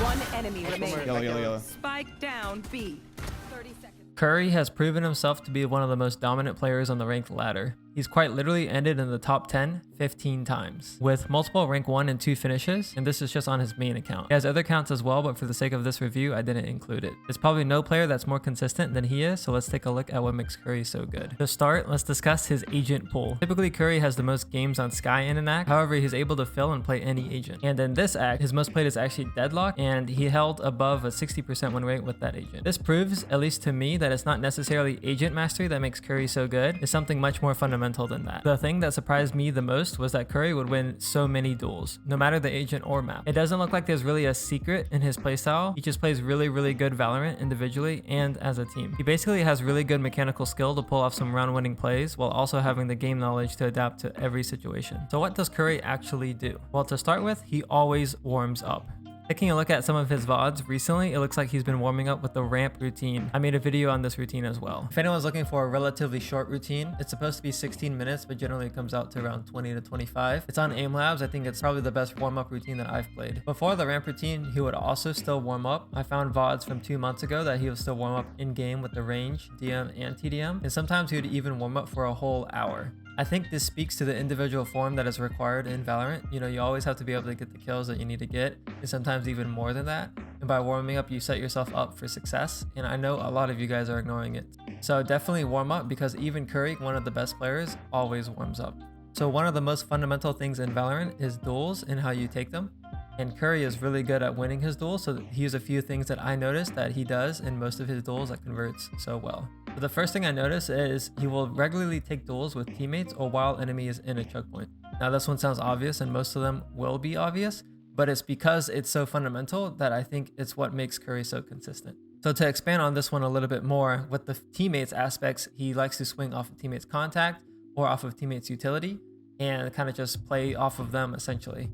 One enemy remaining. Yellow. Spike down B. 30 seconds. Curry has proven himself to be one of the most dominant players on the ranked ladder. He's quite literally ended in the top 10 15 times, with multiple rank 1 and 2 finishes, and this is just on his main account. He has other accounts as well, but for the sake of this review, I didn't include it. There's probably no player that's more consistent than he is, so let's take a look at what makes Curry so good. To start, let's discuss his agent pool. Typically, Curry has the most games on Sky in an act, however, he's able to fill and play any agent. And in this act, his most played is actually Deadlock, and he held above a 60% win rate with that agent. This proves, at least to me, that it's not necessarily agent mastery that makes Curry so good. It's something much more fundamental than that. The thing that surprised me the most was that Curry would win so many duels, no matter the agent or map. It doesn't look like there's really a secret in his playstyle. He just plays really good Valorant individually and as a team. He basically has really good mechanical skill to pull off some round-winning plays while also having the game knowledge to adapt to every situation. So what does Curry actually do? Well, to start with, he always warms up. Taking a look at some of his VODs recently, it looks like he's been warming up with the ramp routine. I made a video on this routine as well. If anyone's looking for a relatively short routine, it's supposed to be 16 minutes, but generally it comes out to around 20 to 25. It's on Aim Labs. I think it's probably the best warm-up routine that I've played. Before the ramp routine, he would also still warm up. I found VODs from 2 months ago that he would still warm up in-game with the range, DM, and TDM, and sometimes he would even warm up for a whole hour. I think this speaks to the individual form that is required in Valorant. You know, you always have to be able to get the kills that you need to get, and sometimes even more than that. And by warming up, you set yourself up for success. And I know a lot of you guys are ignoring it. So definitely warm up, because even Curry, one of the best players, always warms up. So one of the most fundamental things in Valorant is duels and how you take them. And Curry is really good at winning his duels, so here's a few things that I noticed that he does in most of his duels that converts so well. So the first thing I notice is he will regularly take duels with teammates or while enemy is in a choke point. Now this one sounds obvious, and most of them will be obvious, but it's because it's so fundamental that I think it's what makes Curry so consistent. So to expand on this one a little bit more, with the teammates aspects, he likes to swing off of teammates contact or off of teammates utility and kind of just play off of them essentially.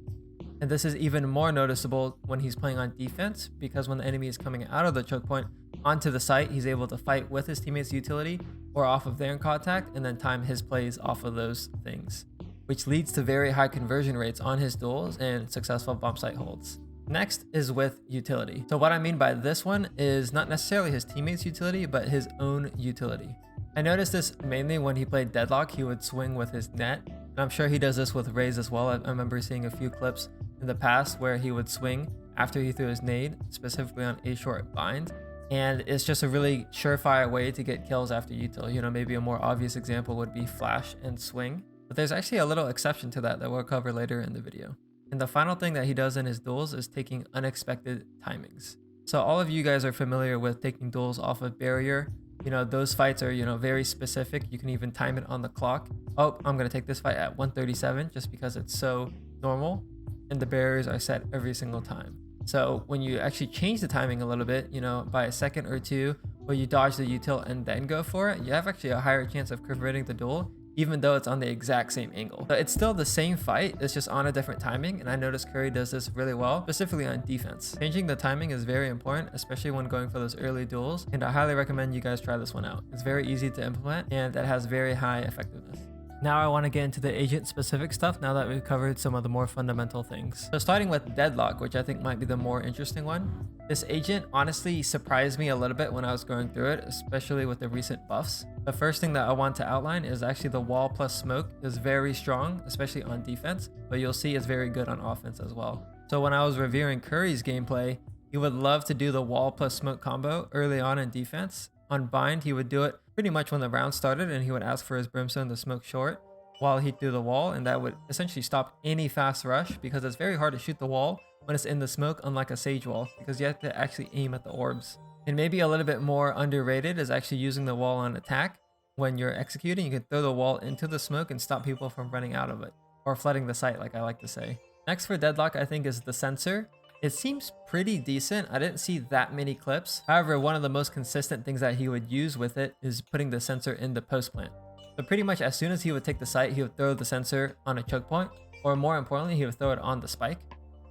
And this is even more noticeable when he's playing on defense, because when the enemy is coming out of the choke point onto the site, he's able to fight with his teammates' utility or off of their contact and then time his plays off of those things, which leads to very high conversion rates on his duels and successful bomb site holds. Next is with utility. So what I mean by this one is not necessarily his teammates' utility, but his own utility. I noticed this mainly when he played Deadlock. He would swing with his net, and I'm sure he does this with Raze as well. I remember seeing a few clips in the past where he would swing after he threw his nade, specifically on a short bind. And it's just a really surefire way to get kills after util. You know, maybe a more obvious example would be flash and swing, but there's actually a little exception to that we'll cover later in the video. And the final thing that he does in his duels is taking unexpected timings. So all of you guys are familiar with taking duels off of barrier. You know, those fights are, you know, very specific. You can even time it on the clock. Oh, I'm going to take this fight at 137 just because it's so normal. And the barriers are set every single time. So when you actually change the timing a little bit, you know, by a second or two, or you dodge the util and then go for it, you have actually a higher chance of converting the duel, even though it's on the exact same angle. So it's still the same fight, it's just on a different timing. And I noticed Curry does this really well, specifically on defense. Changing the timing is very important, especially when going for those early duels. And I highly recommend you guys try this one out. It's very easy to implement and it has very high effectiveness. Now I want to get into the agent specific stuff now that we've covered some of the more fundamental things. So starting with Deadlock, which I think might be the more interesting one. This agent honestly surprised me a little bit when I was going through it, especially with the recent buffs. The first thing that I want to outline is actually the wall plus smoke is very strong, especially on defense, but you'll see it's very good on offense as well. So when I was reviewing Curry's gameplay, he would love to do the wall plus smoke combo early on in defense. On bind, he would do it pretty much when the round started, and he would ask for his brimstone to smoke short while he threw the wall, and that would essentially stop any fast rush, because it's very hard to shoot the wall when it's in the smoke, unlike a sage wall, because you have to actually aim at the orbs. And maybe a little bit more underrated is actually using the wall on attack. When you're executing, you can throw the wall into the smoke and stop people from running out of it, or flooding the site, like I like to say. Next for Deadlock, I think, is the sensor. It seems pretty decent. I didn't see that many clips. However, one of the most consistent things that he would use with it is putting the sensor in the post plant. So pretty much as soon as he would take the site, he would throw the sensor on a choke point, or more importantly, he would throw it on the spike.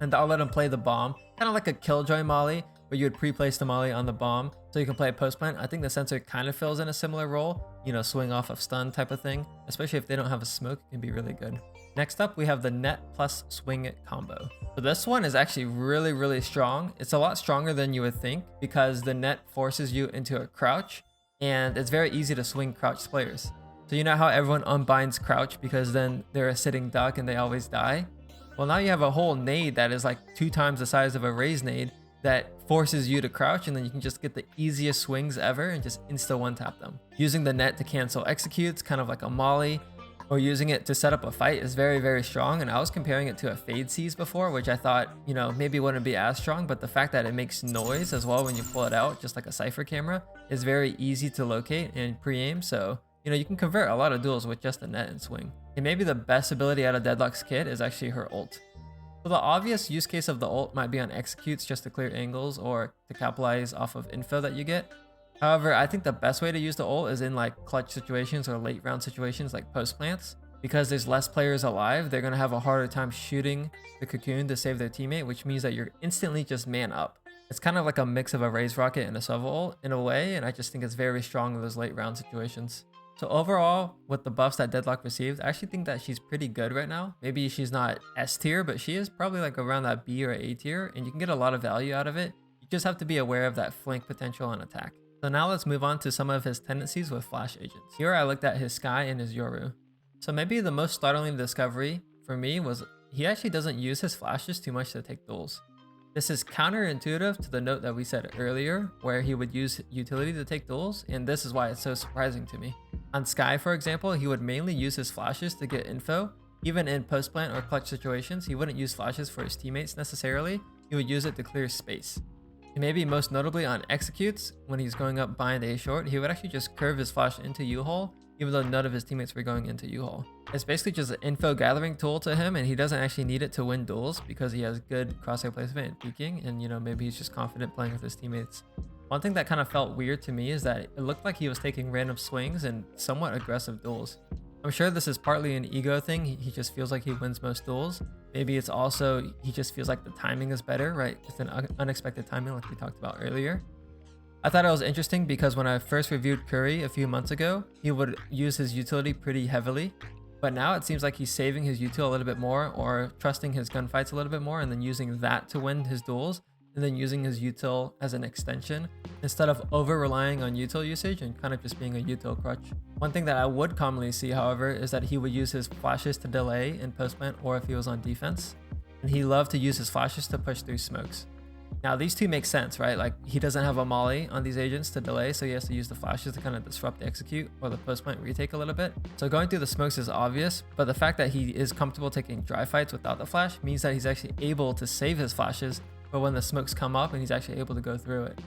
And that'll let him play the bomb, kind of like a killjoy molly, where you would pre-place the molly on the bomb so you can play a post plant. I think the sensor kind of fills in a similar role, you know, swing off of stun type of thing, especially if they don't have a smoke, it can be really good. Next up, we have the net plus swing it combo. So this one is actually really strong. It's a lot stronger than you would think because the net forces you into a crouch, and it's very easy to swing crouched players. So you know how everyone unbinds crouch because then they're a sitting duck and they always die? Well, now you have a whole nade that is like 2 times the size of a raise nade that forces you to crouch, and then you can just get the easiest swings ever and just insta one tap them. Using the net to cancel executes, kind of like a molly, or using it to set up a fight is very strong. And I was comparing it to a fade seize before, which I thought, you know, maybe wouldn't be as strong, but the fact that it makes noise as well when you pull it out, just like a Cypher camera, is very easy to locate and pre-aim. So, you know, you can convert a lot of duels with just the net and swing. And maybe the best ability out of Deadlock's kit is actually her ult. So the obvious use case of the ult might be on executes just to clear angles or to capitalize off of info that you get. However, I think the best way to use the ult is in like clutch situations or late round situations like post plants. Because there's less players alive, they're going to have a harder time shooting the cocoon to save their teammate, which means that you're instantly just man up. It's kind of like a mix of a raise rocket and a swivel ult in a way, and I just think it's very strong in those late round situations. So overall, with the buffs that Deadlock received, I actually think that she's pretty good right now. Maybe she's not S tier, but she is probably like around that B or A tier, and you can get a lot of value out of it. You just have to be aware of that flank potential on attack. So now let's move on to some of his tendencies with flash agents. Here I looked at his Sky and his Yoru. So maybe the most startling discovery for me was he actually doesn't use his flashes too much to take duels. This is counterintuitive to the note that we said earlier, where he would use utility to take duels, and this is why it's so surprising to me. On Sky, for example, he would mainly use his flashes to get info. Even in post plant or clutch situations, he wouldn't use flashes for his teammates necessarily. He would use it to clear space. And maybe most notably on executes, when he's going up behind A short, he would actually just curve his flash into U-hole, even though none of his teammates were going into U-hole. It's basically just an info gathering tool to him, and he doesn't actually need it to win duels because he has good crosshair placement and peeking, and you know, maybe he's just confident playing with his teammates. One thing that kind of felt weird to me is that it looked like he was taking random swings and somewhat aggressive duels. I'm sure this is partly an ego thing. He just feels like he wins most duels. Maybe it's also he just feels like the timing is better, right? It's an unexpected timing like we talked about earlier. I thought it was interesting because when I first reviewed Curry a few months ago, he would use his utility pretty heavily. But now it seems like he's saving his util a little bit more, or trusting his gunfights a little bit more, and then using that to win his duels, and then using his util as an extension instead of over relying on util usage and kind of just being a util crutch. One thing that I would commonly see, however, is that he would use his flashes to delay in post plant or if he was on defense, and he loved to use his flashes to push through smokes. Now these two make sense, right? Like he doesn't have a molly on these agents to delay, so he has to use the flashes to kind of disrupt the execute or the post plant retake a little bit. So going through the smokes is obvious, but the fact that he is comfortable taking dry fights without the flash means that he's actually able to save his flashes for when the smokes come up and he's actually able to go through it.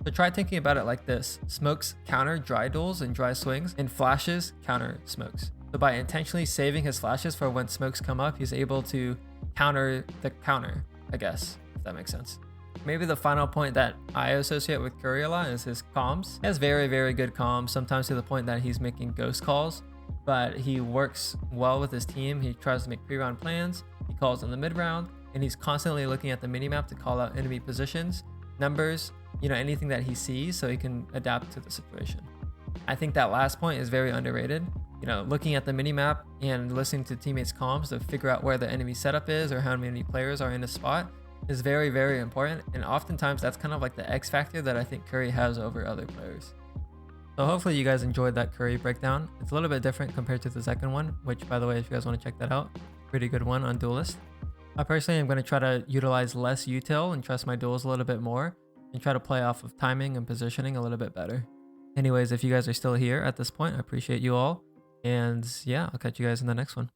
So try thinking about it like this: smokes counter dry duels and dry swings, and flashes counter smokes. So by intentionally saving his flashes for when smokes come up, he's able to counter the counter, I guess, if that makes sense. Maybe the final point that I associate with Curry a lot is his comms. He has very good comms, sometimes to the point that he's making ghost calls, but he works well with his team. He tries to make pre-round plans, he calls in the mid-round, and he's constantly looking at the minimap to call out enemy positions, numbers, you know, anything that he sees so he can adapt to the situation. I think that last point is very underrated. You know, looking at the minimap and listening to teammates' comms to figure out where the enemy setup is or how many players are in a spot is very important, and oftentimes that's kind of like the X factor that I think Curry has over other players. So hopefully you guys enjoyed that Curry breakdown. It's a little bit different compared to the second one, which by the way, if you guys want to check that out, pretty good one on Duelist. I personally am going to try to utilize less util and trust my duels a little bit more and try to play off of timing and positioning a little bit better. Anyways, if you guys are still here at this point, I appreciate you all, and yeah, I'll catch you guys in the next one.